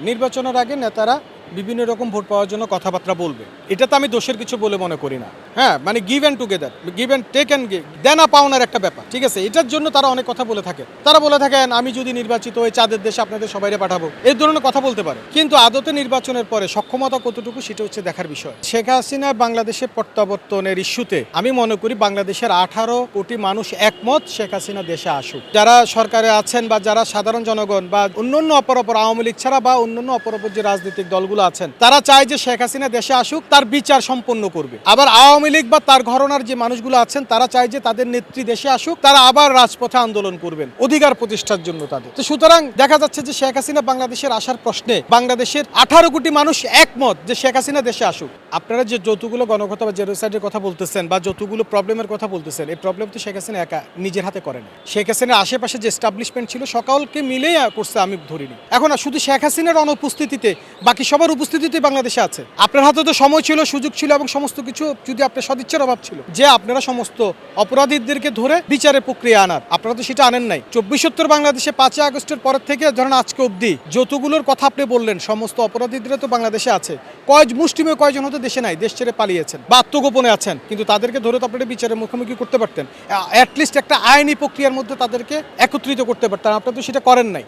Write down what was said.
নির্বাচনের আগে নেতারা বিভিন্ন রকম ভোট পাওয়ার জন্য কথাবার্তা বলবে, এটা তো আমি দোষের কিছু বলে মনে করি না। হ্যাঁ, মানে give and together, give and take and give, দেনা পাওনার একটা ব্যাপার, ঠিক আছে। এটার জন্য তারা অনেক কথা বলে থাকে। তারা বলে থাকেন আমি যদি নির্বাচিত হই চাঁদের দেশে আপনাদের সবাইরে পাঠাবো, এই ধরনের কথা বলতে পারে। কিন্তু আদতে নির্বাচনের পরে সক্ষমতা কতটুকু সেটা হচ্ছে দেখার বিষয়। শেখ হাসিনা বাংলাদেশে প্রত্যাবর্তনের ইস্যুতে আমি মনে করি বাংলাদেশের 18 কোটি মানুষ একমত শেখ হাসিনা দেশে আসুক। যারা সরকারে আছেন বা যারা সাধারণ জনগণ বা অন্যান্য অপরাপর আওয়ামী লীগ ছাড়া বা অন্যান্য অপরাপর যে রাজনৈতিক দলগুলো আছেন, তারা চায় যে শেখ হাসিনা দেশে আসুক, তার বিচার সম্পন্ন করবে। আবার আওয়ামী লীগ বা তার ঘরানার যে মানুষগুলো আছেন তারা চায় যে তাদের নেত্রী দেশে আসুক, তারা আবার রাজপথে আন্দোলন করবেন অধিকার প্রতিষ্ঠার জন্য তাদের। তো সুতরাং দেখা যাচ্ছে যে শেখ হাসিনা বাংলাদেশের আসার প্রশ্নে বাংলাদেশের 18 কোটি মানুষ একমত যে শেখ হাসিনা দেশে আসুক। আপনারা যে যতগুলো গণহত্যা বা জেনোসাইডের কথা বলতেছেন বা যতগুলো প্রবলেমের কথা বলতেছেন, এই প্রবলেম তো শেখ হাসিনা একা নিজের হাতে করেন। শেখ হাসিনার আশেপাশে যে এস্টাবলিশমেন্ট ছিল সকলকে মিলেই করছে, আমি ধরিনি। এখন শুধু শেখ হাসিনার অনুপস্থিতিতে বাকি সবার উপস্থিতিতে বাংলাদেশে আছে। আপনার হাতে তো সময় ছিল, সুযোগ ছিল এবং সমস্ত কিছু, যদি আপনার সদিচ্ছার অভাব ছিল যে আপনারা সমস্ত অপরাধীদেরকে ধরে বিচারের প্রক্রিয়া আনার, আপনারা তো সেটা আনেন নাই। 24-70 বাংলাদেশে 5 আগস্টের পর থেকে ধরেন আজকে অবধি যতগুলোর কথা আপনি বললেন সমস্ত অপরাধীরা তো বাংলাদেশে আছে। মুষ্টিমেয় কয়জন হয়তো দেশে নাই, দেশ ছেড়ে পালিয়েছেন বা আত্মগোপনে আছেন, কিন্তু তাদেরকে ধরে তো আপনারা বিচারের মুখোমুখি করতে পারতেন, অ্যাটলিস্ট একটা আইনি প্রক্রিয়ার মধ্যে তাদেরকে একত্রিত করতে পারতেন। আপনারা তো সেটা করেন নাই।